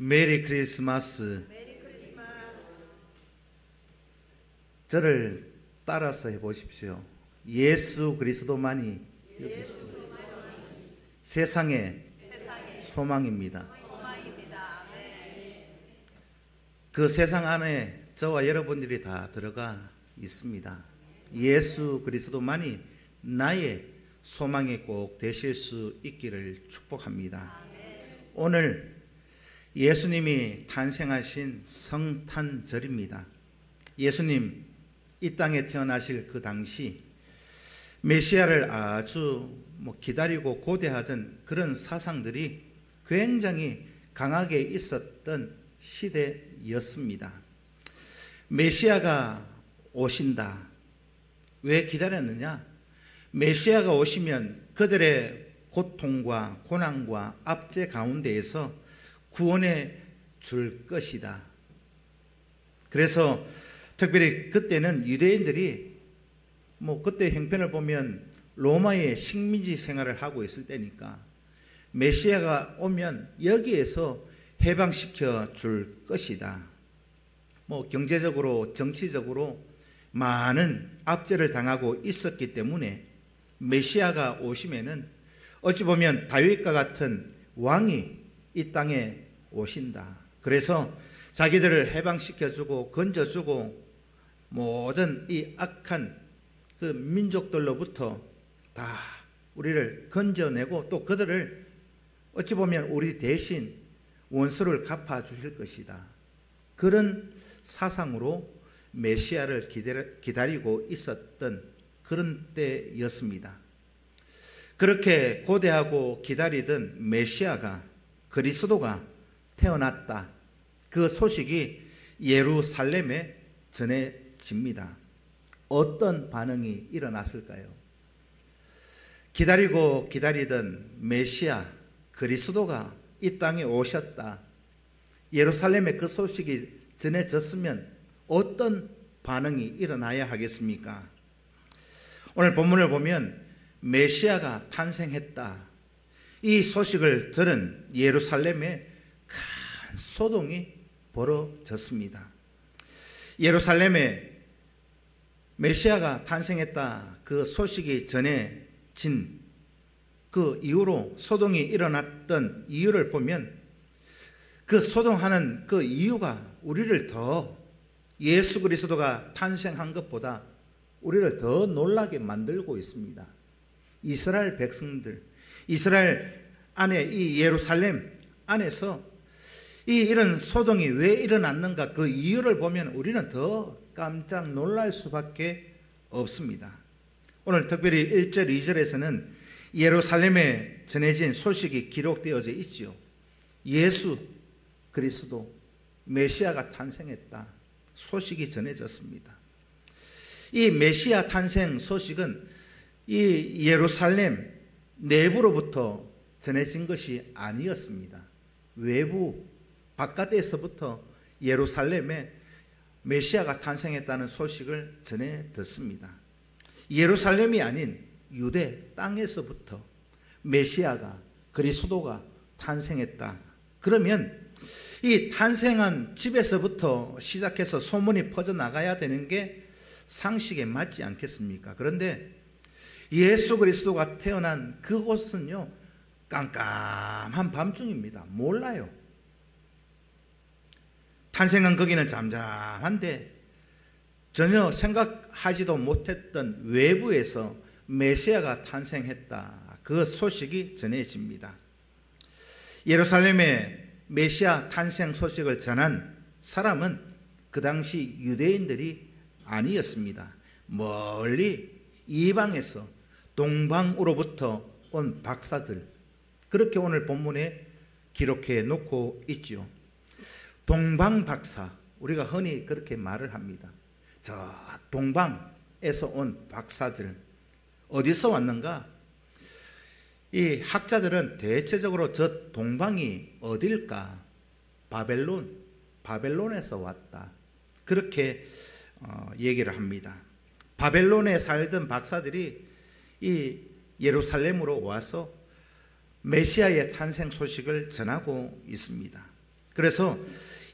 메리 크리스마스. 저를 따라서 해보십시오. 예수 그리스도만이 세상의 소망입니다. 그 세상 안에 저와 여러분들이 다 들어가 있습니다. 예수 그리스도만이 나의 소망이 꼭 되실 수 있기를 축복합니다. 오늘 예수님이 탄생하신 성탄절입니다. 예수님 이 땅에 태어나실 그 당시 메시아를 아주 기다리고 고대하던 그런 사상들이 굉장히 강하게 있었던 시대였습니다. 메시아가 오신다. 왜 기다렸느냐? 메시아가 오시면 그들의 고통과 고난과 압제 가운데에서 구원해 줄 것이다. 그래서 특별히 그때는 유대인들이 그때 형편을 보면 로마의 식민지 생활을 하고 있을 때니까 메시아가 오면 여기에서 해방시켜 줄 것이다. 경제적으로 정치적으로 많은 압제를 당하고 있었기 때문에 메시아가 오시면은 어찌 보면 다윗과 같은 왕이 이 땅에 오신다. 그래서 자기들을 해방시켜주고 건져주고 모든 이 악한 그 민족들로부터 다 우리를 건져내고 또 그들을 어찌 보면 우리 대신 원수를 갚아주실 것이다. 그런 사상으로 메시아를 기다리고 있었던 그런 때였습니다. 그렇게 고대하고 기다리던 메시아가 그리스도가 태어났다. 그 소식이 예루살렘에 전해집니다. 어떤 반응이 일어났을까요? 기다리고 기다리던 메시아 그리스도가 이 땅에 오셨다. 예루살렘에 그 소식이 전해졌으면 어떤 반응이 일어나야 하겠습니까? 오늘 본문을 보면 메시아가 탄생했다. 이 소식을 들은 예루살렘에 큰 소동이 벌어졌습니다. 예루살렘에 메시아가 탄생했다. 그 소식이 전해진 그 이후로 소동이 일어났던 이유를 보면 그 소동하는 그 이유가 우리를 더 예수 그리스도가 탄생한 것보다 우리를 더 놀라게 만들고 있습니다. 이스라엘 백성들, 이스라엘 안에 이 예루살렘 안에서 이런 소동이 왜 일어났는가 그 이유를 보면 우리는 더 깜짝 놀랄 수밖에 없습니다. 오늘 특별히 1절, 2절에서는 예루살렘에 전해진 소식이 기록되어져 있지요. 예수 그리스도 메시아가 탄생했다. 소식이 전해졌습니다. 이 메시아 탄생 소식은 이 예루살렘 내부로부터 전해진 것이 아니었습니다. 외부 바깥에서부터 예루살렘에 메시아가 탄생했다는 소식을 전해 듣습니다. 예루살렘이 아닌 유대 땅에서부터 메시아가 그리스도가 탄생했다. 그러면 이 탄생한 집에서부터 시작해서 소문이 퍼져나가야 되는 게 상식에 맞지 않겠습니까? 그런데 예수 그리스도가 태어난 그곳은요, 깜깜한 밤중입니다. 몰라요. 탄생한 거기는 잠잠한데 전혀 생각하지도 못했던 외부에서 메시아가 탄생했다. 그 소식이 전해집니다. 예루살렘에 메시아 탄생 소식을 전한 사람은 그 당시 유대인들이 아니었습니다. 멀리 이방에서 동방으로부터 온 박사들, 그렇게 오늘 본문에 기록해 놓고 있죠. 동방 박사, 우리가 흔히 그렇게 말을 합니다. 저 동방에서 온 박사들 어디서 왔는가? 이 학자들은 대체적으로 저 동방이 어딜까? 바벨론에서 왔다. 그렇게 얘기를 합니다. 바벨론에 살던 박사들이 이 예루살렘으로 와서 메시아의 탄생 소식을 전하고 있습니다. 그래서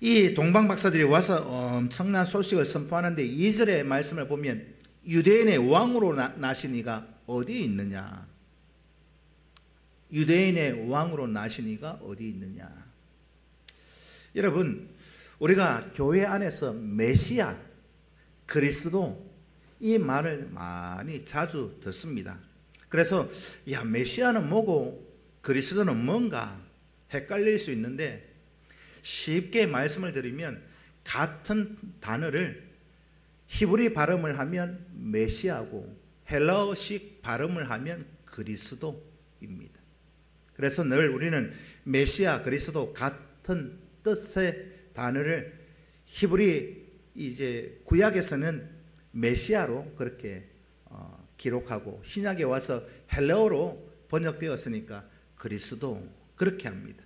이 동방 박사들이 와서 엄청난 소식을 선포하는데 2절의 말씀을 보면 유대인의 왕으로 나신 이가 어디에 있느냐? 유대인의 왕으로 나신 이가 어디 있느냐? 여러분, 우리가 교회 안에서 메시아, 그리스도 이 말을 많이 자주 듣습니다. 그래서 메시아는 뭐고 그리스도는 뭔가 헷갈릴 수 있는데 쉽게 말씀을 드리면 같은 단어를 히브리 발음을 하면 메시아고 헬라어식 발음을 하면 그리스도입니다. 그래서 늘 우리는 메시아, 그리스도 같은 뜻의 단어를 히브리 구약에서는 메시아로 그렇게 기록하고 신약에 와서 헬라어로 번역되었으니까 그리스도 그렇게 합니다.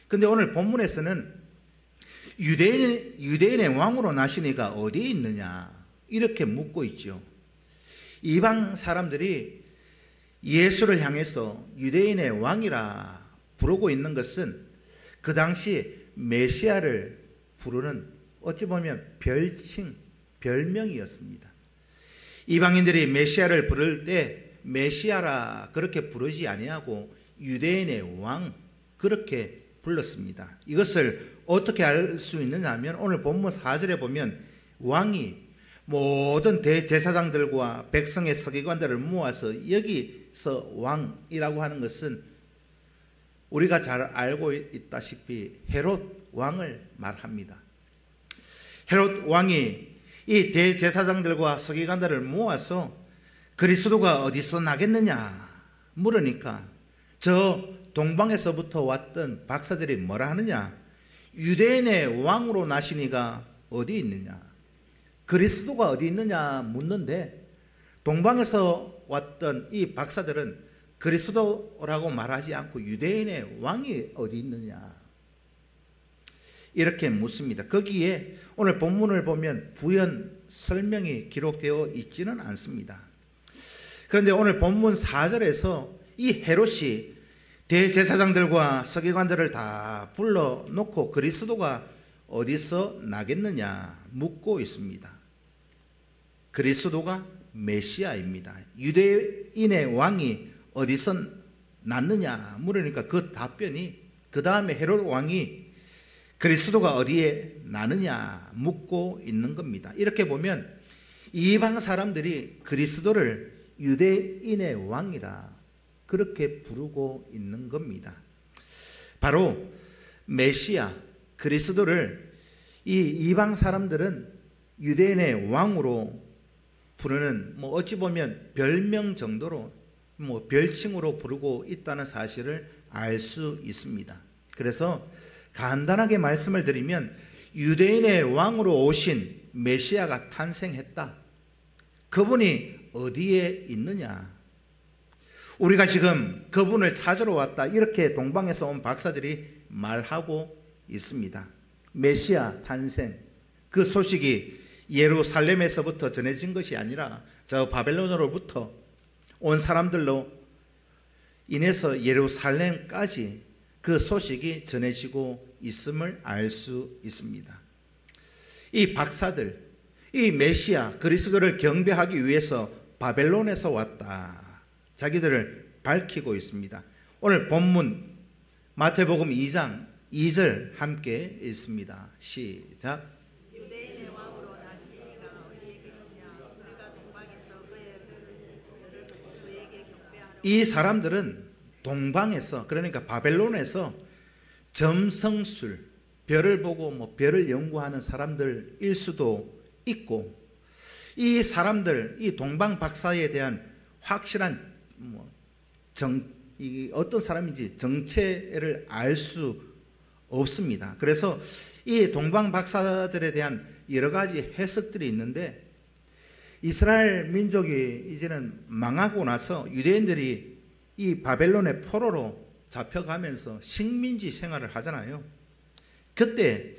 그런데 오늘 본문에서는 유대인의 왕으로 나신 이가 어디에 있느냐 이렇게 묻고 있죠. 이방 사람들이 예수를 향해서 유대인의 왕이라 부르고 있는 것은 그 당시 메시아를 부르는 어찌 보면 별칭, 별명이었습니다. 이방인들이 메시아를 부를 때 메시아라 그렇게 부르지 아니하고 유대인의 왕 그렇게 불렀습니다. 이것을 어떻게 알 수 있느냐 하면 오늘 본문 4절에 보면 왕이 모든 대제사장들과 백성의 서기관들을 모아서 여기서 왕이라고 하는 것은 우리가 잘 알고 있다시피 헤롯 왕을 말합니다. 헤롯 왕이 이 대제사장들과 서기관들을 모아서 그리스도가 어디서 나겠느냐 물으니까 저 동방에서부터 왔던 박사들이 뭐라 하느냐? 유대인의 왕으로 나신 이가 어디 있느냐? 그리스도가 어디 있느냐 묻는데 동방에서 왔던 이 박사들은 그리스도라고 말하지 않고 유대인의 왕이 어디 있느냐 이렇게 묻습니다. 거기에 오늘 본문을 보면 부연 설명이 기록되어 있지는 않습니다. 그런데 오늘 본문 4절에서 이 헤롯이 대제사장들과 서기관들을 다 불러놓고 그리스도가 어디서 나겠느냐 묻고 있습니다. 그리스도가 메시아입니다. 유대인의 왕이 어디서 났느냐 물으니까 그 답변이 그 다음에 헤롯 왕이 그리스도가 어디에 나느냐 묻고 있는 겁니다. 이렇게 보면 이방 사람들이 그리스도를 유대인의 왕이라 그렇게 부르고 있는 겁니다. 바로 메시아 그리스도를 이 이방 사람들은 유대인의 왕으로 부르는 어찌 보면 별명 정도로 별칭으로 부르고 있다는 사실을 알 수 있습니다. 그래서 간단하게 말씀을 드리면 유대인의 왕으로 오신 메시아가 탄생했다. 그분이 어디에 있느냐? 우리가 지금 그분을 찾으러 왔다. 이렇게 동방에서 온 박사들이 말하고 있습니다. 메시아 탄생, 그 소식이 예루살렘에서부터 전해진 것이 아니라 저 바벨론으로부터 온 사람들로 인해서 예루살렘까지 그 소식이 전해지고 있음을 알 수 있습니다. 이 박사들, 이 메시아 그리스도를 경배하기 위해서 바벨론에서 왔다. 자기들을 밝히고 있습니다. 오늘 본문 마태복음 2장 2절 함께 읽습니다. 시작. 유대인의 왕으로 나신 이가 어디에 계시냐? 우리가 동방에서 그에게 경배하러. 이 사람들은 동방에서 그러니까 바벨론에서 점성술 별을 보고 별을 연구하는 사람들일 수도 있고 이 사람들 이 동방 박사에 대한 확실한 어떤 사람인지 정체를 알 수 없습니다. 그래서 이 동방 박사들에 대한 여러 가지 해석들이 있는데 이스라엘 민족이 이제는 망하고 나서 유대인들이 이 바벨론의 포로로 잡혀가면서 식민지 생활을 하잖아요. 그때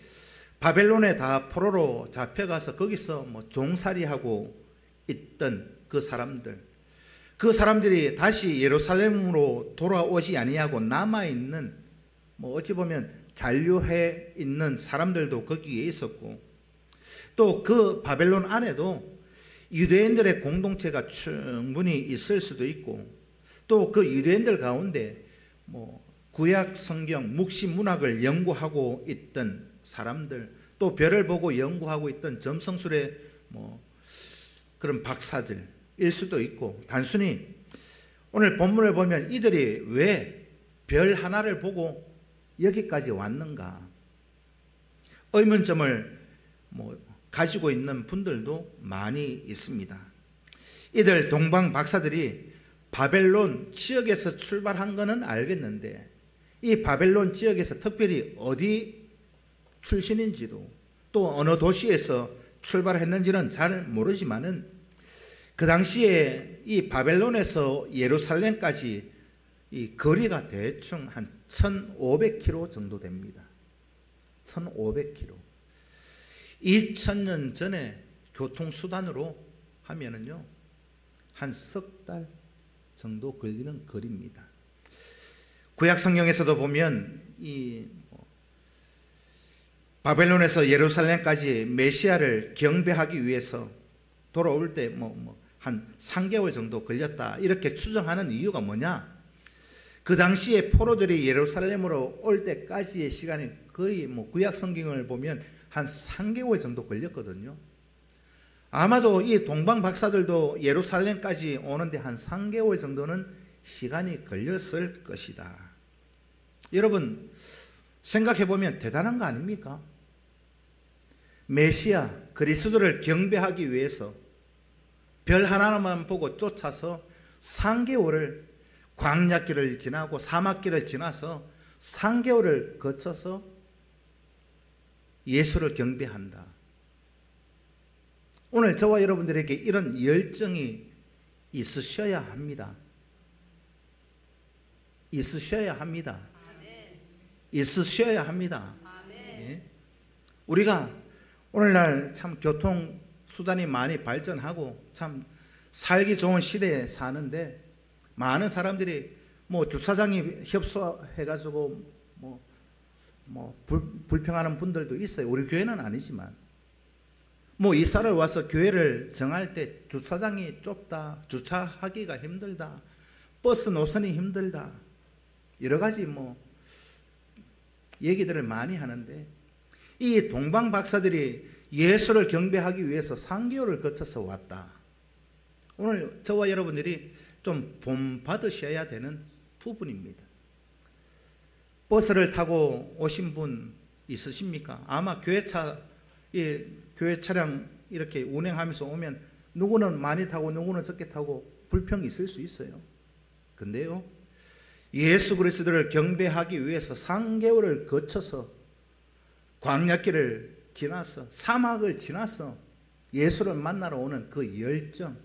바벨론에 다 포로로 잡혀가서 거기서 종살이하고 있던 그 사람들이 다시 예루살렘으로 돌아오지 아니하고 남아있는 어찌 보면 잔류해 있는 사람들도 거기에 있었고, 또 그 바벨론 안에도 유대인들의 공동체가 충분히 있을 수도 있고, 또 그 유대인들 가운데 구약 성경 묵시 문학을 연구하고 있던 사람들, 또 별을 보고 연구하고 있던 점성술의 그런 박사들일 수도 있고, 단순히 오늘 본문을 보면 이들이 왜 별 하나를 보고 여기까지 왔는가 의문점을 가지고 있는 분들도 많이 있습니다. 이들 동방 박사들이 바벨론 지역에서 출발한 것은 알겠는데, 이 바벨론 지역에서 특별히 어디 출신인지도, 또 어느 도시에서 출발했는지는 잘 모르지만은, 그 당시에 이 바벨론에서 예루살렘까지 이 거리가 대충 한 1500km 정도 됩니다. 1500km. 2000년 전에 교통수단으로 하면은요, 한 석 달 정도 걸리는 거리입니다. 구약 성경에서도 보면 이 바벨론에서 예루살렘까지 메시아를 경배하기 위해서 돌아올 때 한 3개월 정도 걸렸다, 이렇게 추정하는 이유가 뭐냐? 그 당시에 포로들이 예루살렘으로 올 때까지의 시간이 거의 구약 성경을 보면 한 3개월 정도 걸렸거든요. 아마도 이 동방 박사들도 예루살렘까지 오는데 한 3개월 정도는 시간이 걸렸을 것이다. 여러분, 생각해 보면 대단한 거 아닙니까? 메시아 그리스도를 경배하기 위해서 별 하나만 보고 쫓아서 3개월을, 광야길을 지나고 사막길을 지나서 3개월을 거쳐서 예수를 경배한다. 오늘 저와 여러분들에게 이런 열정이 있으셔야 합니다. 있으셔야 합니다. 있으셔야 합니다. 예? 우리가 오늘날 참 교통수단이 많이 발전하고 참 살기 좋은 시대에 사는데, 많은 사람들이 주차장이 협소해가지고 불평하는 분들도 있어요. 우리 교회는 아니지만. 이사를 와서 교회를 정할 때 주차장이 좁다, 주차하기가 힘들다, 버스 노선이 힘들다, 여러 가지 얘기들을 많이 하는데, 이 동방 박사들이 예수를 경배하기 위해서 3개월을 거쳐서 왔다. 오늘 저와 여러분들이 좀 본받으셔야 되는 부분입니다. 버스를 타고 오신 분 있으십니까? 아마 교회 차량 이렇게 운행하면서 오면 누구는 많이 타고 누구는 적게 타고 불평이 있을 수 있어요. 근데요, 예수 그리스도를 경배하기 위해서 3개월을 거쳐서 광야길을 지나서 사막을 지나서 예수를 만나러 오는 그 열정,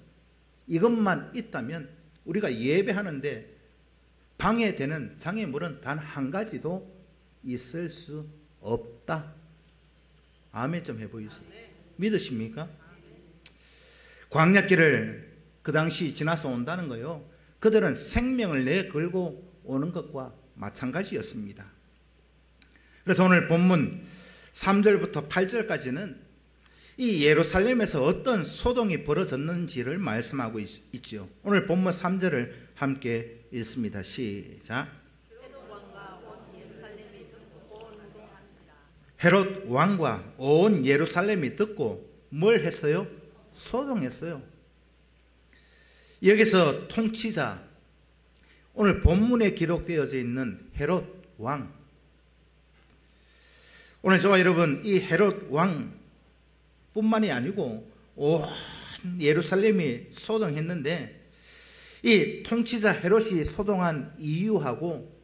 이것만 있다면 우리가 예배하는데 방해되는 장애물은 단 한 가지도 있을 수 없다. 아멘 좀 해보이세요. 믿으십니까? 광야길을 그 당시 지나서 온다는 거요, 그들은 생명을 내걸고 오는 것과 마찬가지였습니다. 그래서 오늘 본문 3절부터 8절까지는 이 예루살렘에서 어떤 소동이 벌어졌는지를 말씀하고 있지요. 오늘 본문 3절을 함께 읽습니다. 시작. 헤롯 왕과 온 예루살렘이 듣고 뭘 했어요? 소동했어요. 여기서 통치자, 오늘 본문에 기록되어져 있는 헤롯 왕, 오늘 저와 여러분 이 헤롯 왕 뿐만이 아니고 온 예루살렘이 소동했는데, 이 통치자 헤롯이 소동한 이유하고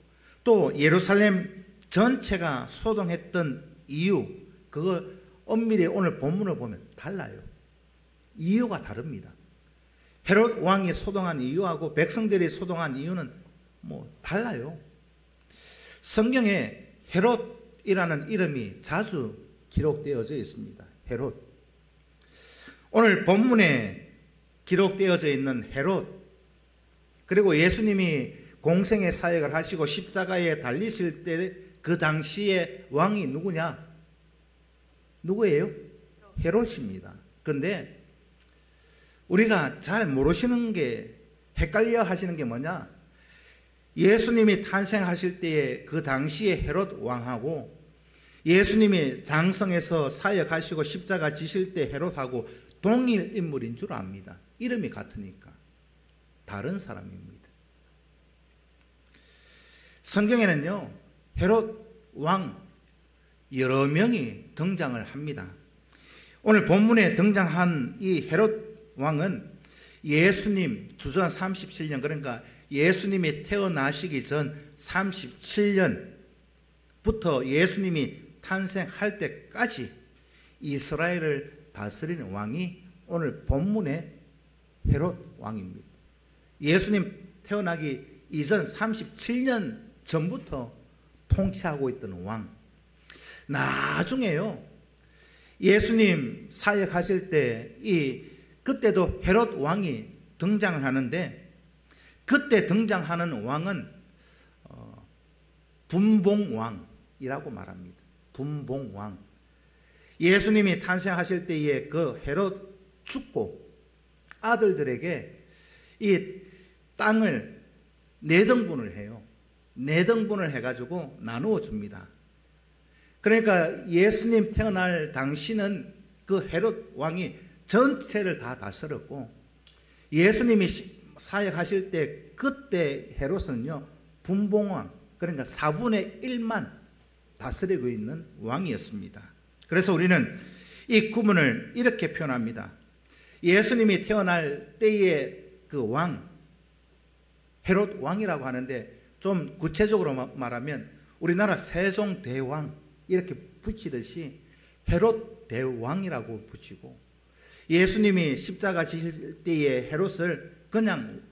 또 예루살렘 전체가 소동했던 이유, 그거 엄밀히 오늘 본문을 보면 달라요. 이유가 다릅니다. 헤롯 왕이 소동한 이유하고 백성들이 소동한 이유는 달라요. 성경에 헤롯이라는 이름이 자주 기록되어져 있습니다. 헤롯. 오늘 본문에 기록되어져 있는 헤롯, 그리고 예수님이 공생의 사역을 하시고 십자가에 달리실 때 그 당시의 왕이 누구냐? 누구예요? 헤롯입니다. 그런데 우리가 잘 모르시는 게, 헷갈려 하시는 게 뭐냐? 예수님이 탄생하실 때의 그 당시의 헤롯 왕하고 예수님이 장성에서 사역하시고 십자가 지실 때 헤롯하고 동일 인물인 줄 압니다. 이름이 같으니까. 다른 사람입니다. 성경에는요, 헤롯 왕 여러 명이 등장을 합니다. 오늘 본문에 등장한 이 헤롯 왕은 예수님 주전 37년, 그러니까 예수님이 태어나시기 전 37년부터 예수님이 탄생할 때까지 이스라엘을 다스리는 왕이 오늘 본문의 헤롯 왕입니다. 예수님 태어나기 이전 37년 전부터 통치하고 있던 왕. 나중에요, 예수님 사역하실 때 그때도 헤롯 왕이 등장을 하는데, 그때 등장하는 왕은 분봉왕이라고 말합니다. 분봉왕. 예수님이 탄생하실 때에 그 헤롯 죽고 아들들에게 이 땅을 4등분을 해요. 4등분을 해가지고 나누어 줍니다. 그러니까 예수님 태어날 당시는 그 헤롯 왕이 전체를 다 다스렸고, 예수님이 사역하실 때 그때 헤롯은요, 분봉왕, 그러니까 4분의 1만 다스리고 있는 왕이었습니다. 그래서 우리는 이 구문을 이렇게 표현합니다. 예수님이 태어날 때의 그 왕, 헤롯 왕이라고 하는데, 좀 구체적으로 말하면 우리나라 세종대왕 이렇게 붙이듯이 헤롯 대왕이라고 붙이고, 예수님이 십자가 지실 때의 헤롯을 그냥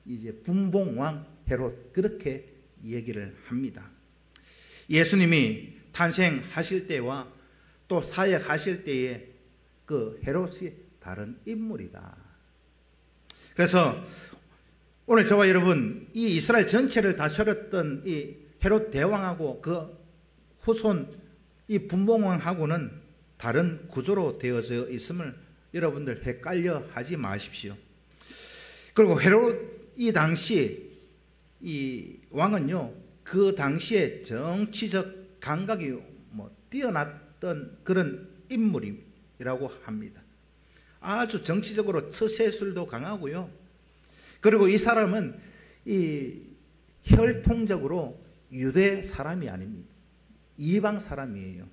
이제 분봉왕 헤롯, 그렇게 얘기를 합니다. 예수님이 탄생하실 때와 또 사역하실 때의 그 헤롯이 다른 인물이다. 그래서 오늘 저와 여러분, 이 이스라엘 전체를 다스렸던 이 헤롯 대왕하고 그 후손 이 분봉왕하고는 다른 구조로 되어져 있음을 여러분들 헷갈려 하지 마십시오. 그리고 헤롯 이 당시 이 왕은요, 그 당시에 정치적 감각이 뛰어났던 그런 인물이라고 합니다. 아주 정치적으로 처세술도 강하고요. 그리고 이 사람은 이 혈통적으로 유대 사람이 아닙니다. 이방 사람이에요.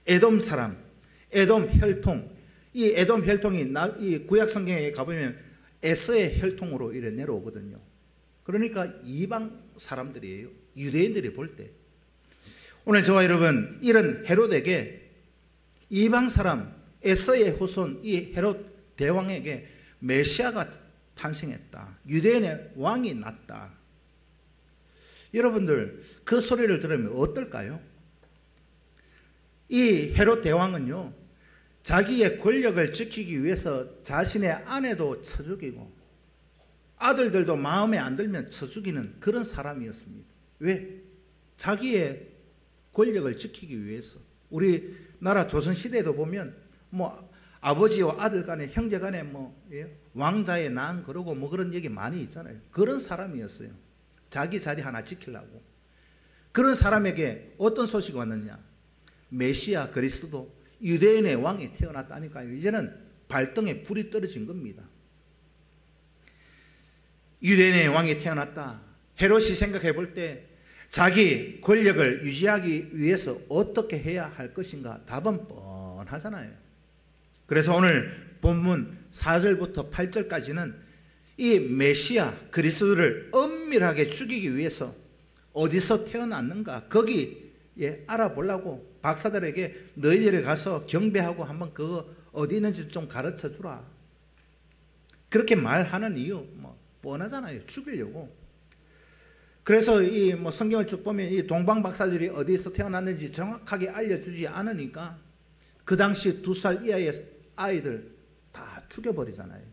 에돔 사람, 에돔 혈통. 이 에돔 혈통이 이 구약 성경에 가보면 에서의 혈통으로 이래 내려오거든요. 그러니까 이방 사람들이에요. 유대인들이 볼 때. 오늘 저와 여러분, 이런 헤롯에게 이방 사람 에서의 후손 이 헤롯 대왕에게 메시아가 탄생했다. 유대인의 왕이 났다. 여러분들 그 소리를 들으면 어떨까요? 이 헤롯 대왕은요, 자기의 권력을 지키기 위해서 자신의 아내도 쳐 죽이고 아들들도 마음에 안 들면 쳐 죽이는 그런 사람이었습니다. 왜? 자기의 권력을 지키기 위해서. 우리나라 조선시대에도 보면 아버지와 아들 간에, 형제 간에 왕자의 난 그러고 그런 얘기 많이 있잖아요. 그런 사람이었어요. 자기 자리 하나 지키려고. 그런 사람에게 어떤 소식이 왔느냐? 메시아 그리스도 유대인의 왕이 태어났다니까요. 이제는 발등에 불이 떨어진 겁니다. 유대인의 왕이 태어났다. 헤롯이 생각해 볼 때 자기 권력을 유지하기 위해서 어떻게 해야 할 것인가? 답은 뻔하잖아요. 그래서 오늘 본문 4절부터 8절까지는 이 메시아 그리스도를 엄밀하게 죽이기 위해서 어디서 태어났는가 거기에 알아보려고 박사들에게 너희들이 가서 경배하고 한번 그거 어디 있는지 좀 가르쳐 주라. 그렇게 말하는 이유 뻔하잖아요. 죽이려고. 그래서 이 성경을 쭉 보면 이 동방 박사들이 어디서 태어났는지 정확하게 알려주지 않으니까 그 당시 2살 이하의 아이들 다 죽여버리잖아요.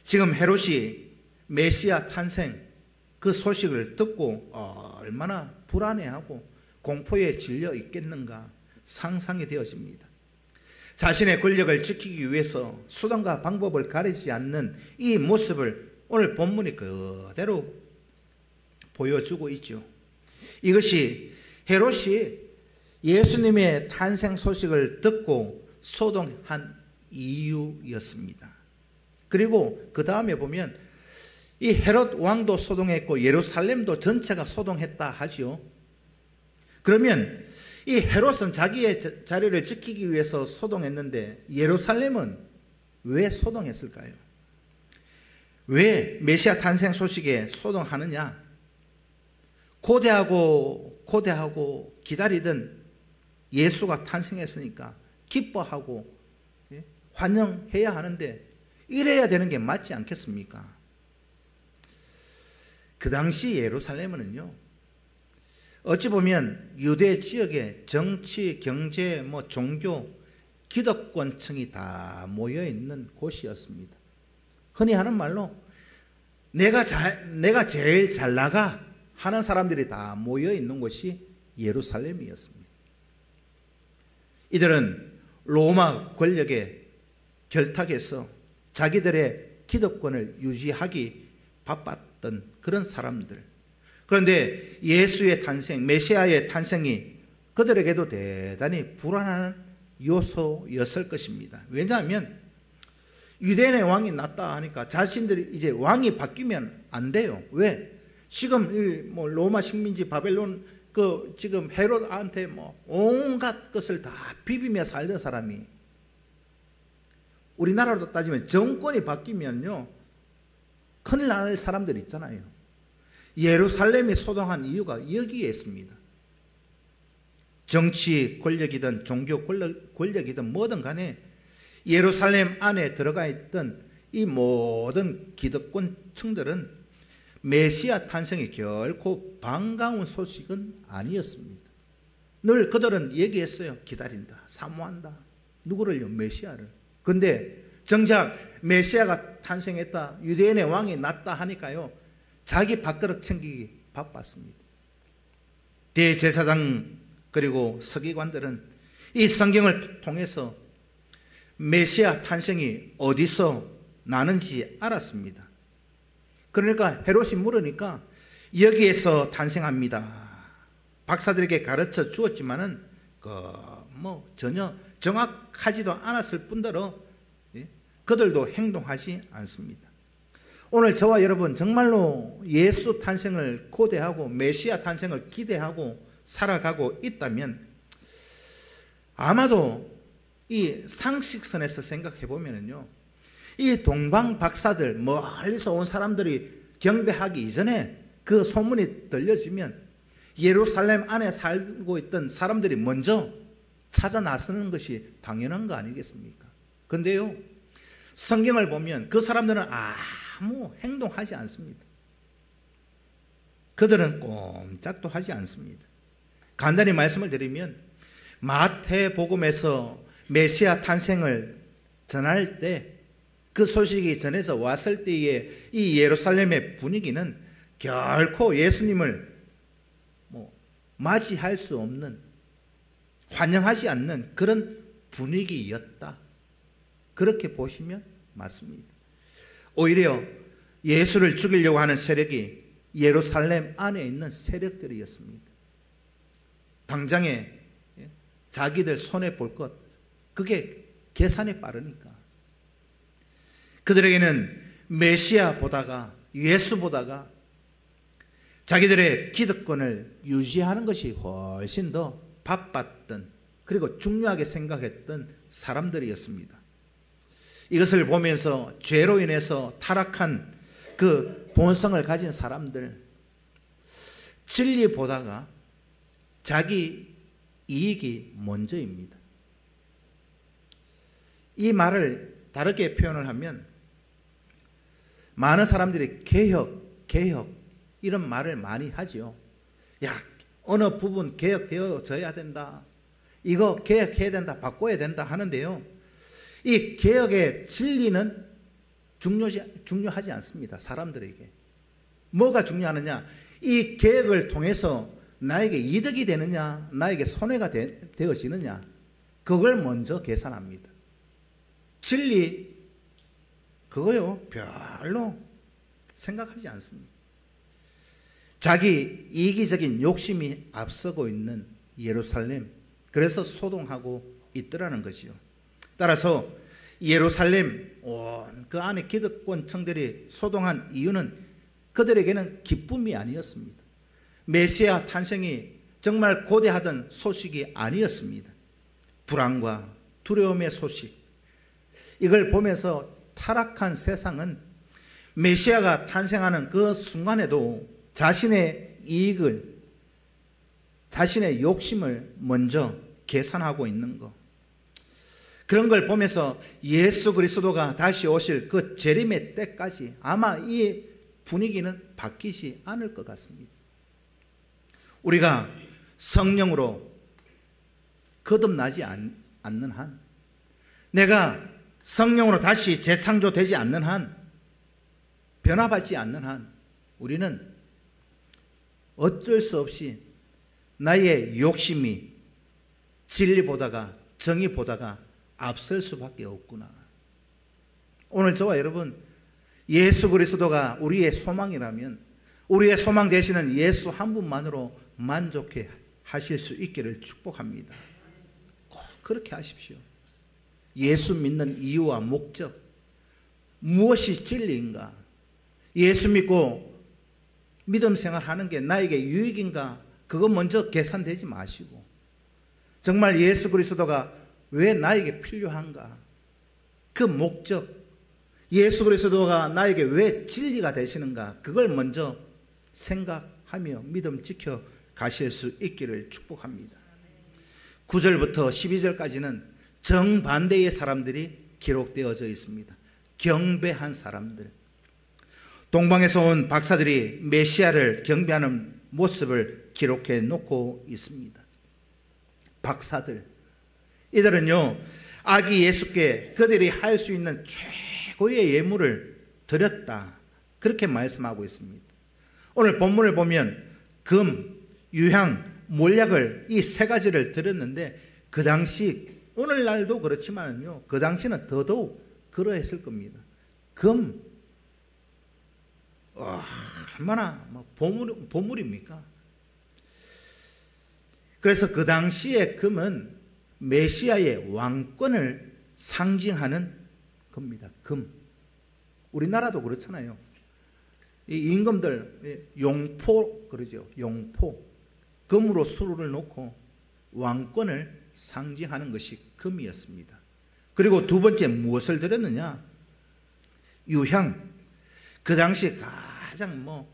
지금 헤롯이 메시아 탄생 그 소식을 듣고 얼마나 불안해하고 공포에 질려 있겠는가 상상이 되어집니다. 자신의 권력을 지키기 위해서 수단과 방법을 가리지 않는 이 모습을 오늘 본문이 그대로 보여주고 있죠. 이것이 헤롯이 예수님의 탄생 소식을 듣고 소동한 이유였습니다. 그리고 그 다음에 보면 이 헤롯 왕도 소동했고 예루살렘도 전체가 소동했다 하죠. 그러면 이 헤롯은 자기의 자리를 지키기 위해서 소동했는데 예루살렘은 왜 소동했을까요? 왜 메시아 탄생 소식에 소동하느냐? 고대하고 기다리던 예수가 탄생했으니까 기뻐하고 환영해야 하는데 이래야 되는 게 맞지 않겠습니까? 그 당시 예루살렘은요, 어찌 보면 유대 지역의 정치, 경제, 종교, 기득권층이 다 모여 있는 곳이었습니다. 흔히 하는 말로 내가 제일 잘 나가 하는 사람들이 다 모여 있는 곳이 예루살렘이었습니다. 이들은 로마 권력에 결탁해서 자기들의 기득권을 유지하기 바빴던 그런 사람들. 그런데 예수의 탄생, 메시아의 탄생이 그들에게도 대단히 불안한 요소였을 것입니다. 왜냐하면 유대인의 왕이 났다 하니까 자신들이 이제 왕이 바뀌면 안 돼요. 왜? 지금 로마 식민지 바벨론 지금 헤롯한테 온갖 것을 다 비비며 살던 사람이 우리나라로 따지면 정권이 바뀌면요 큰일 날 사람들 있잖아요. 예루살렘이 소동한 이유가 여기에 있습니다. 정치 권력이든 종교 권력이든 뭐든 간에 예루살렘 안에 들어가 있던 이 모든 기득권층들은 메시아 탄생이 결코 반가운 소식은 아니었습니다. 늘 그들은 얘기했어요. 기다린다, 사모한다. 누구를요? 메시아를. 근데 정작 메시아가 탄생했다, 유대인의 왕이 났다 하니까요 자기 밥그릇 챙기기 바빴습니다. 대제사장 그리고 서기관들은 이 성경을 통해서 메시아 탄생이 어디서 나는지 알았습니다. 그러니까 헤롯이 물으니까 여기에서 탄생합니다. 박사들에게 가르쳐 주었지만은 전혀 정확하지도 않았을 뿐더러 그들도 행동하지 않습니다. 오늘 저와 여러분 정말로 예수 탄생을 고대하고 메시아 탄생을 기대하고 살아가고 있다면 아마도 이 상식선에서 생각해 보면은요, 이 동방 박사들 멀리서 온 사람들이 경배하기 이전에 그 소문이 들려지면 예루살렘 안에 살고 있던 사람들이 먼저 찾아 나서는 것이 당연한 거 아니겠습니까? 근데요, 성경을 보면 그 사람들은 아무 행동하지 않습니다. 그들은 꼼짝도 하지 않습니다. 간단히 말씀을 드리면 마태복음에서 메시아 탄생을 전할 때 그 소식이 전해져 왔을 때의 이 예루살렘의 분위기는 결코 예수님을 맞이할 수 없는, 환영하지 않는 그런 분위기였다. 그렇게 보시면 맞습니다. 오히려 예수를 죽이려고 하는 세력이 예루살렘 안에 있는 세력들이었습니다. 당장에 자기들 손에 볼 것, 그게 계산이 빠르니까. 그들에게는 메시아보다가, 예수보다가 자기들의 기득권을 유지하는 것이 훨씬 더 바빴던, 그리고 중요하게 생각했던 사람들이었습니다. 이것을 보면서 죄로 인해서 타락한 그 본성을 가진 사람들, 진리보다가 자기 이익이 먼저입니다. 이 말을 다르게 표현을 하면 많은 사람들이 개혁 이런 말을 많이 하죠. 야, 어느 부분 개혁되어져야 된다, 이거 개혁해야 된다, 바꿔야 된다 하는데요, 이 개혁의 진리는 중요하지 않습니다. 사람들에게. 뭐가 중요하느냐? 이 계획을 통해서 나에게 이득이 되느냐, 나에게 손해가 되어지느냐, 그걸 먼저 계산합니다. 진리, 그거요, 별로 생각하지 않습니다. 자기 이기적인 욕심이 앞서고 있는 예루살렘, 그래서 소동하고 있더라는 것이요. 따라서 예루살렘 그 안에 기득권층들이 소동한 이유는 그들에게는 기쁨이 아니었습니다. 메시아 탄생이 정말 고대하던 소식이 아니었습니다. 불안과 두려움의 소식, 이걸 보면서 타락한 세상은 메시아가 탄생하는 그 순간에도 자신의 이익을, 자신의 욕심을 먼저 계산하고 있는 것, 그런 걸 보면서 예수 그리스도가 다시 오실 그 재림의 때까지 아마 이 분위기는 바뀌지 않을 것 같습니다. 우리가 성령으로 거듭나지 않는 한, 내가 성령으로 다시 재창조되지 않는 한, 변화받지 않는 한, 우리는 어쩔 수 없이 나의 욕심이 진리보다가, 정의보다가 앞설 수밖에 없구나. 오늘 저와 여러분, 예수 그리스도가 우리의 소망이라면 우리의 소망 되시는 예수 한 분만으로 만족해 하실 수 있기를 축복합니다. 꼭 그렇게 하십시오. 예수 믿는 이유와 목적, 무엇이 진리인가? 예수 믿고 믿음 생활하는 게 나에게 유익인가? 그거 먼저 계산되지 마시고, 정말 예수 그리스도가 왜 나에게 필요한가? 그 목적, 예수 그리스도가 나에게 왜 진리가 되시는가? 그걸 먼저 생각하며 믿음 지켜 가실 수 있기를 축복합니다. 9절부터 12절까지는 정반대의 사람들이 기록되어져 있습니다. 경배한 사람들, 동방에서 온 박사들이 메시아를 경배하는 모습을 기록해 놓고 있습니다. 박사들, 이들은요, 아기 예수께 그들이 할 수 있는 최고의 예물을 드렸다, 그렇게 말씀하고 있습니다. 오늘 본문을 보면 금, 유향, 몰약을, 이 세 가지를 드렸는데, 그 당시, 오늘날도 그렇지만요, 그 당시는 더더욱 그러했을 겁니다. 금, 얼마나 보물입니까? 그래서 그 당시의 금은 메시아의 왕권을 상징하는 겁니다. 금. 우리나라도 그렇잖아요. 이 임금들 용포 그러죠. 용포. 금으로 수루를 놓고 왕권을 상징하는 것이 금이었습니다. 그리고 두 번째 무엇을 드렸느냐? 유향. 그 당시 가장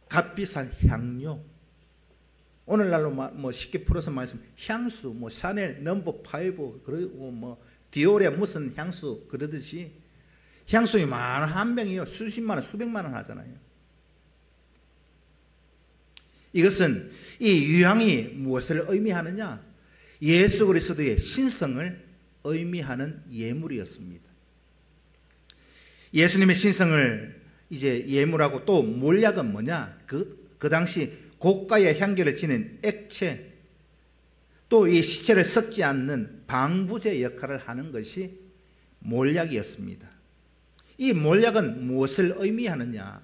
값비싼 향료. 오늘날로 쉽게 풀어서 말씀, 향수, 샤넬 넘버 5, 그리고 디올의 무슨 향수 그러듯이 향수이 한 병이요, 수십만 원, 수백만 원 하잖아요. 이것은 이 유향이 무엇을 의미하느냐? 예수 그리스도의 신성을 의미하는 예물이었습니다. 예수님의 신성을 이제 예물하고, 또 몰약은 뭐냐? 그 당시 고가의 향기를 지닌 액체, 또 이 시체를 섞지 않는 방부제 역할을 하는 것이 몰약이었습니다. 이 몰약은 무엇을 의미하느냐?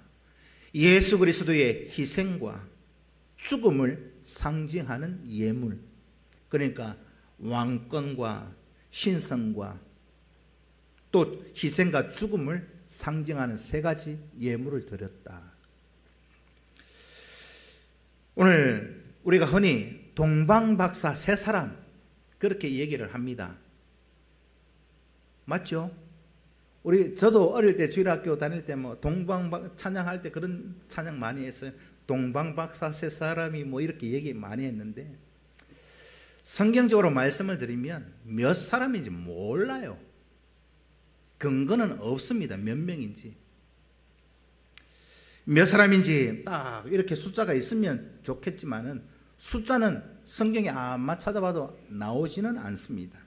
예수 그리스도의 희생과 죽음을 상징하는 예물, 그러니까 왕권과 신성과 또 희생과 죽음을 상징하는 세 가지 예물을 드렸다. 오늘 우리가 흔히 동방박사 세 사람, 그렇게 얘기를 합니다. 맞죠? 저도 어릴 때 주일학교 다닐 때 찬양할 때 그런 찬양 많이 했어요. 동방박사 세 사람이 이렇게 얘기 많이 했는데, 성경적으로 말씀을 드리면 몇 사람인지 몰라요. 근거는 없습니다. 몇 명인지. 몇 사람인지 딱 이렇게 숫자가 있으면 좋겠지만은, 숫자는 성경에 아마 찾아봐도 나오지는 않습니다.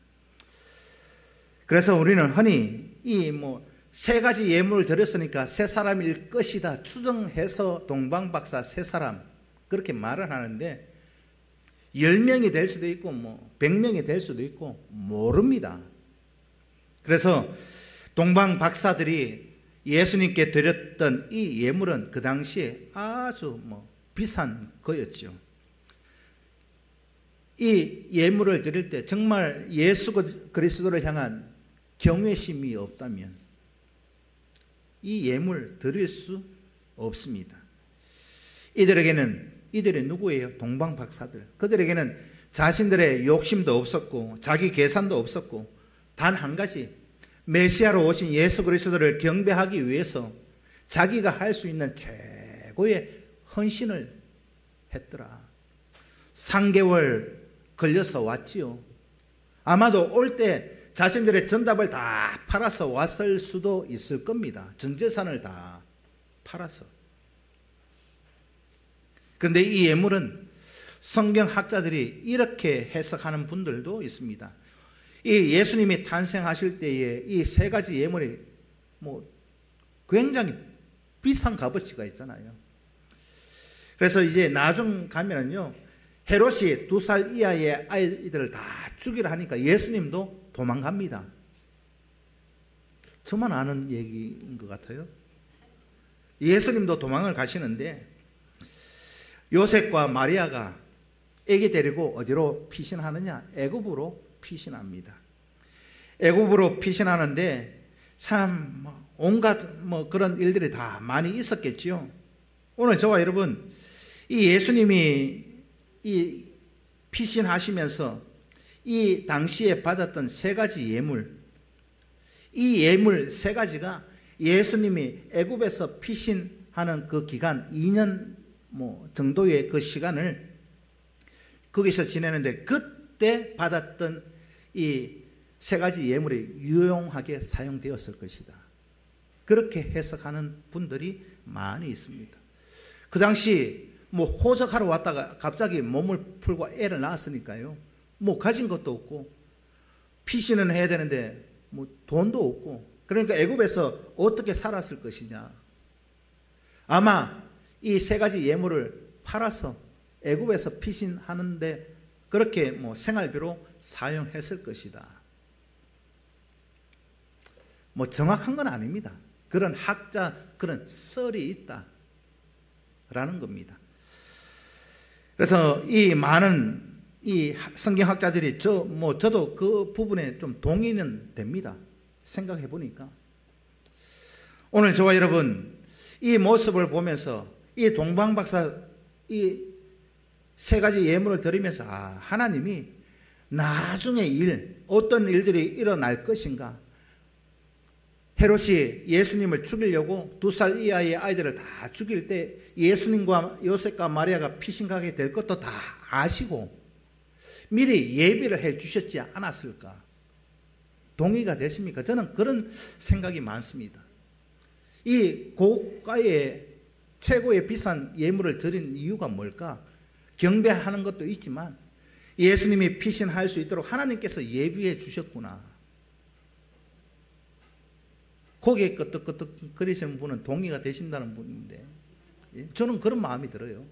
그래서 우리는 흔히 이 세 가지 예물을 드렸으니까 세 사람일 것이다 추정해서 동방박사 세 사람 그렇게 말을 하는데 10명이 될 수도 있고 100명이 될 수도 있고 모릅니다. 그래서 동방박사들이 예수님께 드렸던 이 예물은 그 당시에 아주 비싼 거였죠. 이 예물을 드릴 때 정말 예수 그리스도를 향한 경외심이 없다면 이 예물 드릴 수 없습니다. 이들이 누구예요? 동방박사들. 그들에게는 자신들의 욕심도 없었고 자기 계산도 없었고 단 한 가지 메시아로 오신 예수 그리스도를 경배하기 위해서 자기가 할 수 있는 최고의 헌신을 했더라. 3개월 걸려서 왔지요. 아마도 올 때 자신들의 전답을 다 팔아서 왔을 수도 있을 겁니다. 전 재산을 다 팔아서. 그런데 이 예물은 성경학자들이 이렇게 해석하는 분들도 있습니다. 이 예수님이 탄생하실 때에 이 세 가지 예물이 굉장히 비싼 값어치가 있잖아요. 그래서 이제 나중 가면은요, 헤롯이 2살 이하의 아이들을 다 죽이라 하니까 예수님도 도망갑니다. 저만 아는 얘기인 것 같아요. 예수님도 도망을 가시는데 요셉과 마리아가 아기 데리고 어디로 피신하느냐? 애굽으로 피신합니다. 애굽으로 피신하는데 참 온갖 그런 일들이 다 많이 있었겠지요. 오늘 저와 여러분 이 예수님이 이 피신하시면서 이 당시에 받았던 세 가지 예물, 이 예물 세 가지가 예수님이 애굽에서 피신하는 그 기간 2년 정도의 그 시간을 거기서 지내는데 그때 받았던 이 세 가지 예물이 유용하게 사용되었을 것이다. 그렇게 해석하는 분들이 많이 있습니다. 그 당시 호적하러 왔다가 갑자기 몸을 풀고 애를 낳았으니까요. 가진 것도 없고 피신은 해야 되는데 돈도 없고 그러니까 애굽에서 어떻게 살았을 것이냐. 아마 이 세 가지 예물을 팔아서 애굽에서 피신하는데 그렇게 생활비로 사용했을 것이다. 정확한 건 아닙니다. 그런 그런 썰이 있다라는 겁니다. 그래서 이 많은 이 성경학자들이 저도 그 부분에 좀 동의는 됩니다. 생각해 보니까 오늘 저와 여러분 이 모습을 보면서 이 동방박사 이 세 가지 예물을 드리면서 하나님이 나중에 어떤 일들이 일어날 것인가. 헤롯이 예수님을 죽이려고 2살 이하의 아이들을 다 죽일 때 예수님과 요셉과 마리아가 피신가게 될 것도 다 아시고 미리 예비를 해 주셨지 않았을까? 동의가 되십니까? 저는 그런 생각이 많습니다. 이 고가의 최고의 비싼 예물을 드린 이유가 뭘까? 경배하는 것도 있지만 예수님이 피신할 수 있도록 하나님께서 예비해 주셨구나. 거기에 끄떡끄떡 거리시는 분은 동의가 되신다는 분인데 저는 그런 마음이 들어요.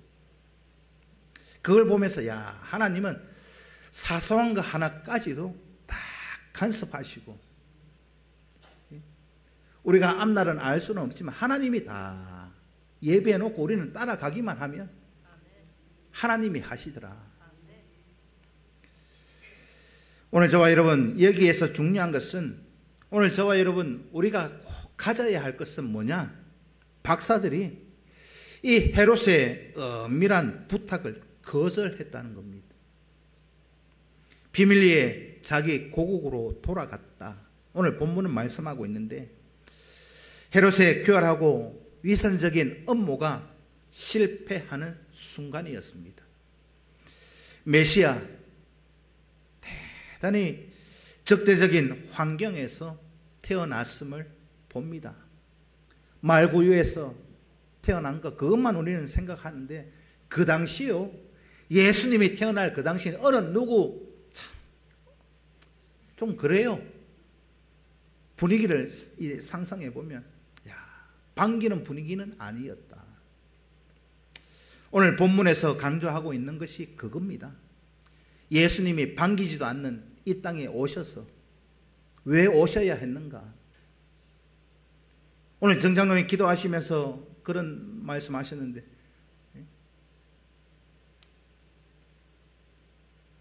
그걸 보면서 하나님은 사소한 거 하나까지도 다 간섭하시고 우리가 앞날은 알 수는 없지만 하나님이 다 예배해 놓고 우리는 따라가기만 하면 하나님이 하시더라. 오늘 저와 여러분 여기에서 중요한 것은 오늘 저와 여러분 우리가 꼭 가져야 할 것은 뭐냐? 박사들이 이 헤롯의 엄밀한 부탁을 거절했다는 겁니다. 비밀리에 자기 고국으로 돌아갔다. 오늘 본문은 말씀하고 있는데 헤롯의 교활하고 위선적인 업무가 실패하는 순간이었습니다. 메시아 대단히 적대적인 환경에서 태어났음을 봅니다. 말구유에서 태어난 것 그것만 우리는 생각하는데 그 당시요 예수님이 태어날 그 당시에 어느 누구 좀 그래요. 분위기를 상상해 보면 반기는 분위기는 아니었다. 오늘 본문에서 강조하고 있는 것이 그겁니다. 예수님이 반기지도 않는 이 땅에 오셔서 왜 오셔야 했는가? 오늘 정장로님 기도하시면서 그런 말씀하셨는데,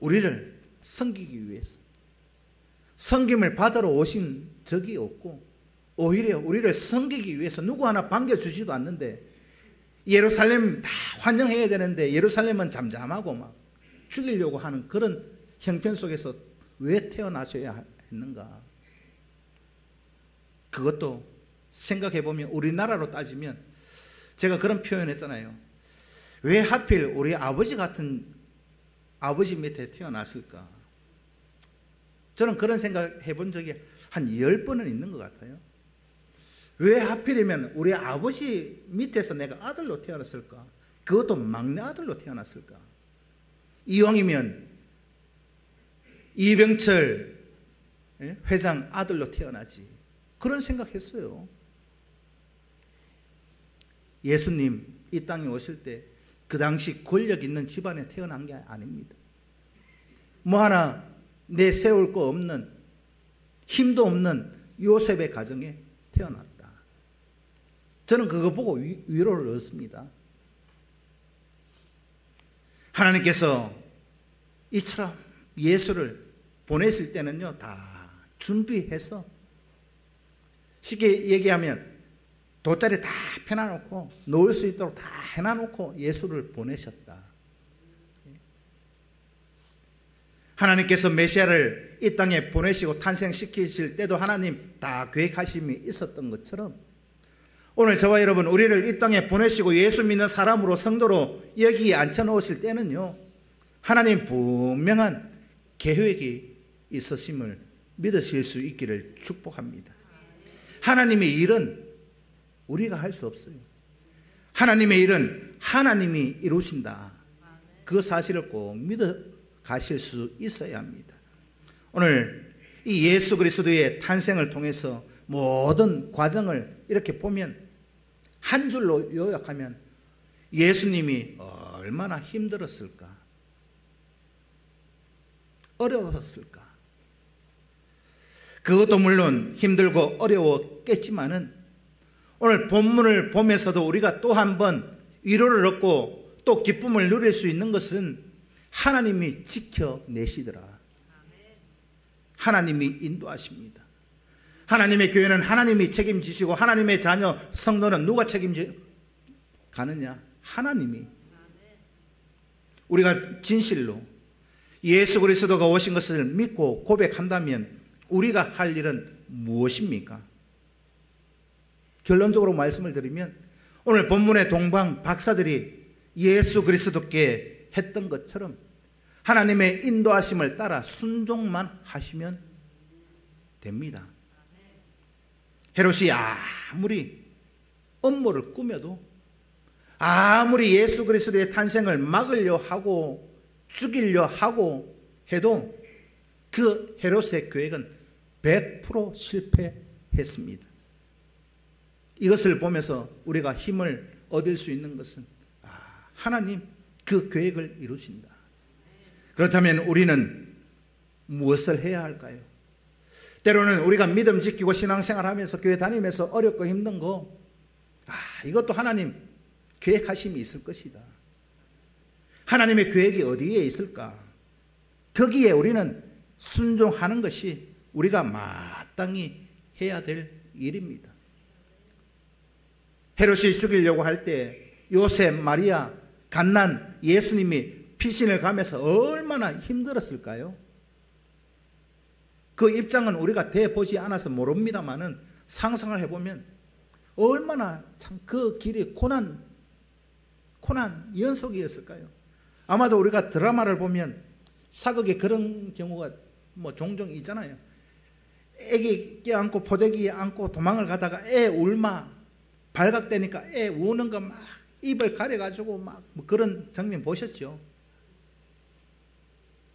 우리를 섬기기 위해서 섬김을 받으러 오신 적이 없고, 오히려 우리를 섬기기 위해서 누구 하나 반겨주지도 않는데, 예루살렘 다 환영해야 되는데 예루살렘은 잠잠하고 막 죽이려고 하는 그런 형편 속에서 왜 태어나셔야 했는가? 그것도 생각해 보면 우리나라로 따지면, 제가 그런 표현했잖아요. 왜 하필 우리 아버지 같은 아버지 밑에 태어났을까? 저는 그런 생각 해본 적이 한 10번은 있는 것 같아요. 왜 하필이면 우리 아버지 밑에서 내가 아들로 태어났을까? 그것도 막내 아들로 태어났을까? 이왕이면 이병철 회장 아들로 태어나지. 그런 생각했어요. 예수님 이 땅에 오실 때 그 당시 권력 있는 집안에 태어난 게 아닙니다. 뭐 하나 내세울 거 없는, 힘도 없는 요셉의 가정에 태어났다. 저는 그거 보고 위로를 얻습니다. 하나님께서 이처럼 예수를 보내실 때는요, 다 준비해서, 쉽게 얘기하면 돗자리 다 펴놔놓고 놓을 수 있도록 다 해놔놓고 예수를 보내셨다. 하나님께서 메시아를 이 땅에 보내시고 탄생시키실 때도 하나님 다 계획하심이 있었던 것처럼, 오늘 저와 여러분 우리를 이 땅에 보내시고 예수 믿는 사람으로, 성도로 여기에 앉혀놓으실 때는요, 하나님 분명한 계획이 있으심을 믿으실 수 있기를 축복합니다. 하나님의 일은 우리가 할 수 없어요. 하나님의 일은 하나님이 이루신다. 그 사실을 꼭 믿어 가실 수 있어야 합니다. 오늘 이 예수 그리스도의 탄생을 통해서 모든 과정을 이렇게 보면, 한 줄로 요약하면 예수님이 얼마나 힘들었을까, 어려웠을까. 그것도 물론 힘들고 어려웠겠지만은, 오늘 본문을 보면서도 우리가 또 한 번 위로를 얻고 또 기쁨을 누릴 수 있는 것은 하나님이 지켜내시더라. 하나님이 인도하십니다. 하나님의 교회는 하나님이 책임지시고, 하나님의 자녀 성도는 누가 책임져 가느냐? 하나님이. 우리가 진실로 예수 그리스도가 오신 것을 믿고 고백한다면 우리가 할 일은 무엇입니까? 결론적으로 말씀을 드리면, 오늘 본문의 동방 박사들이 예수 그리스도께 했던 것처럼 하나님의 인도하심을 따라 순종만 하시면 됩니다. 헤롯이 아무리 음모를 꾸며도, 아무리 예수 그리스도의 탄생을 막으려 하고 죽이려 하고 해도 그 헤롯의 계획은 100% 실패했습니다. 이것을 보면서 우리가 힘을 얻을 수 있는 것은, 하나님 그 계획을 이루신다. 그렇다면 우리는 무엇을 해야 할까요? 때로는 우리가 믿음 지키고 신앙생활하면서 교회 다니면서 어렵고 힘든 거, 이것도 하나님 계획하심이 있을 것이다. 하나님의 계획이 어디에 있을까? 거기에 우리는 순종하는 것이 우리가 마땅히 해야 될 일입니다. 헤롯이 죽이려고 할 때 요셉, 마리아, 갓난 예수님이 피신을 가면서 얼마나 힘들었을까요? 그 입장은 우리가 대보지 않아서 모릅니다만은 상상을 해보면 얼마나 참 그 길이 고난 연속이었을까요? 아마도 우리가 드라마를 보면 사극에 그런 경우가 뭐 종종 있잖아요. 애기 껴안고 포대기에 안고 도망을 가다가 애 울마 발각되니까 애 우는 거 막 입을 가려가지고 막 뭐 그런 장면 보셨죠?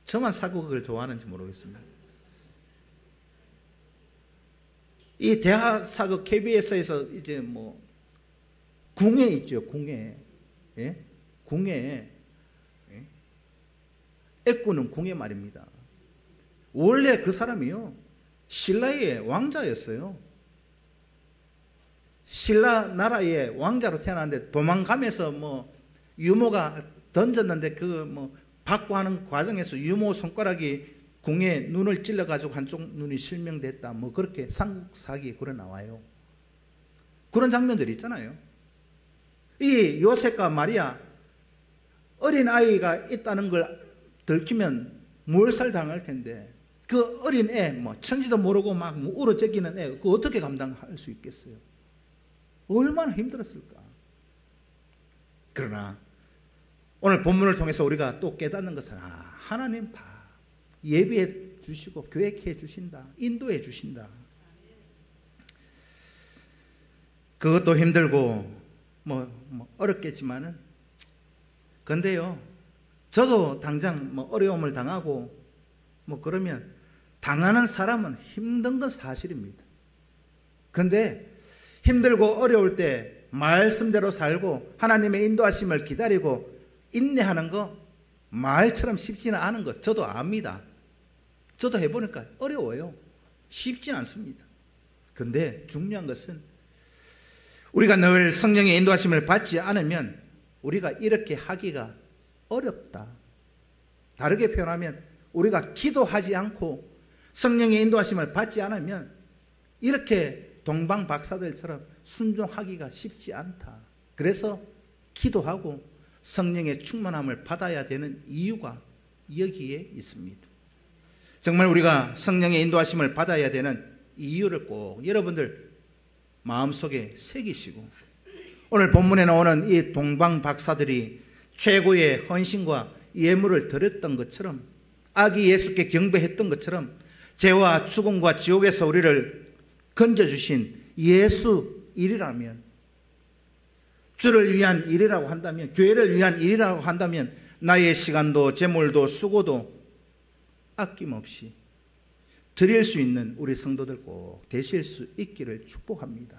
저만 사극을 좋아하는지 모르겠습니다. 이 대하사극 KBS에서 이제 뭐 궁예 있죠, 궁예. 예? 궁예. 예? 애꾸는 궁예 말입니다. 원래 그 사람이요, 신라의 왕자였어요. 신라 나라의 왕자로 태어났는데 도망가면서 뭐 유모가 던졌는데 그 뭐 받고 하는 과정에서 유모 손가락이 궁에 눈을 찔러가지고 한쪽 눈이 실명됐다. 뭐 그렇게 상사기 그래 나와요. 그런 장면들이 있잖아요. 이 요셉과 마리아, 어린 아이가 있다는 걸 들키면 몰살 당할 텐데 그 어린 애, 뭐 천지도 모르고 막 울어제끼는 애, 그 어떻게 감당할 수 있겠어요? 얼마나 힘들었을까? 그러나 오늘 본문을 통해서 우리가 또 깨닫는 것은 하나님 다 예비해 주시고 계획해 주신다, 인도해 주신다. 그것도 힘들고 뭐 어렵겠지만은, 근데요, 저도 당장 뭐 어려움을 당하고 뭐 그러면 당하는 사람은 힘든 건 사실입니다. 근데 힘들고 어려울 때 말씀대로 살고 하나님의 인도하심을 기다리고 인내하는 거 말처럼 쉽지는 않은 것 저도 압니다. 저도 해보니까 어려워요. 쉽지 않습니다. 근데 중요한 것은 우리가 늘 성령의 인도하심을 받지 않으면 우리가 이렇게 하기가 어렵다. 다르게 표현하면 우리가 기도하지 않고 성령의 인도하심을 받지 않으면 이렇게 동방박사들처럼 순종하기가 쉽지 않다. 그래서 기도하고 성령의 충만함을 받아야 되는 이유가 여기에 있습니다. 정말 우리가 성령의 인도하심을 받아야 되는 이유를 꼭 여러분들 마음속에 새기시고, 오늘 본문에 나오는 이 동방박사들이 최고의 헌신과 예물을 드렸던 것처럼, 아기 예수께 경배했던 것처럼 죄와 죽음과 지옥에서 우리를 건져주신 예수 일이라면, 주를 위한 일이라고 한다면, 교회를 위한 일이라고 한다면 나의 시간도 재물도 수고도 아낌없이 드릴 수 있는 우리 성도들 꼭 되실 수 있기를 축복합니다.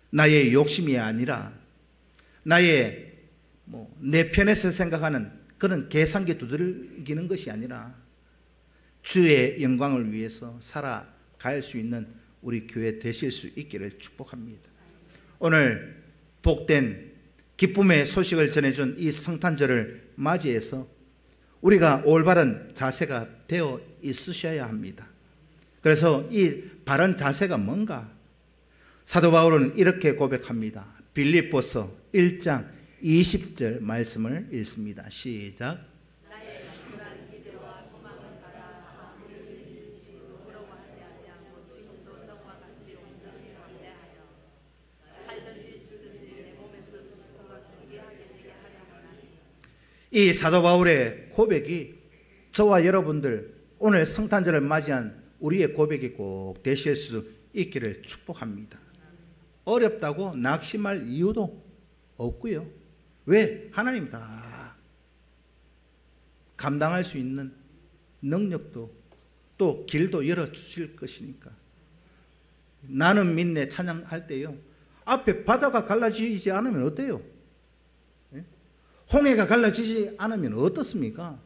나의 욕심이 아니라 나의 내 편에서 생각하는 그런 계산기 두들기는 것이 아니라 주의 영광을 위해서 살아갈 수 있는 우리 교회 되실 수 있기를 축복합니다. 오늘 복된 기쁨의 소식을 전해준 이 성탄절을 맞이해서 우리가 올바른 자세가 되어 있으셔야 합니다. 그래서 이 바른 자세가 뭔가? 사도 바울은 이렇게 고백합니다. 빌립보서 1장 20절 말씀을 읽습니다. 시작. 이 사도 바울의 고백이 저와 여러분들 오늘 성탄절을 맞이한 우리의 고백이 꼭 되실 수 있기를 축복합니다. 어렵다고 낙심할 이유도 없고요. 왜? 하나님 다 감당할 수 있는 능력도 또 길도 열어주실 것이니까. 나는 믿네 찬양할 때요, 앞에 바다가 갈라지지 않으면 어때요? 홍해가 갈라지지 않으면 어떻습니까?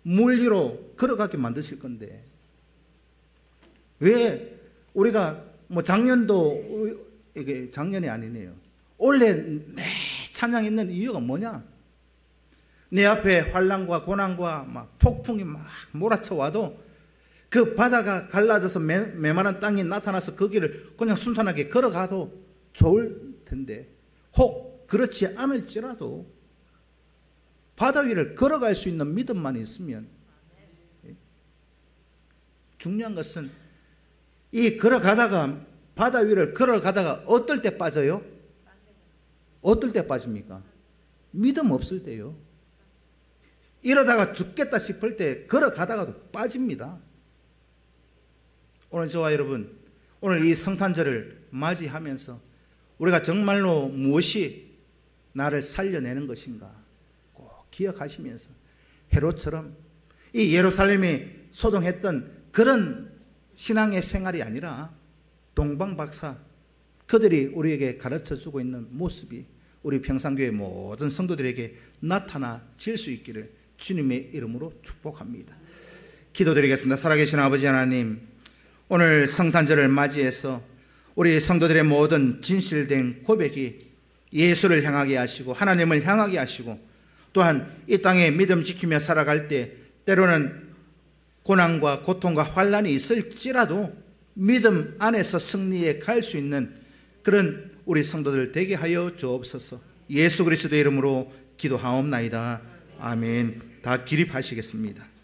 물 위로 걸어가게 만드실 건데, 왜 우리가 작년도, 이게 작년이 아니네요, 올해 내 찬양했는 이유가 뭐냐? 내 앞에 환난과 고난과 막 폭풍이 막 몰아쳐 와도 그 바다가 갈라져서 메마른 땅이 나타나서 거기를 그냥 순탄하게 걸어가도 좋을 텐데, 혹 그렇지 않을지라도 바다 위를 걸어갈 수 있는 믿음만 있으면, 중요한 것은 이 걸어가다가 바다 위를 걸어가다가 어떨 때 빠져요? 어떨 때 빠집니까? 믿음 없을 때요. 이러다가 죽겠다 싶을 때 걸어가다가도 빠집니다. 오늘 저와 여러분, 오늘 이 성탄절을 맞이하면서 우리가 정말로 무엇이 나를 살려내는 것인가 꼭 기억하시면서 헤롯처럼 이 예루살렘이 소동했던 그런 신앙의 생활이 아니라 동방박사 그들이 우리에게 가르쳐주고 있는 모습이 우리 평산교회 모든 성도들에게 나타나질 수 있기를 주님의 이름으로 축복합니다. 기도드리겠습니다. 살아계신 아버지 하나님, 오늘 성탄절을 맞이해서 우리 성도들의 모든 진실된 고백이 예수를 향하게 하시고 하나님을 향하게 하시고, 또한 이 땅에 믿음 지키며 살아갈 때 때로는 고난과 고통과 환난이 있을지라도 믿음 안에서 승리에 갈 수 있는 그런 우리 성도들 되게 하여 주옵소서. 예수 그리스도의 이름으로 기도하옵나이다. 아멘. 다 기립하시겠습니다.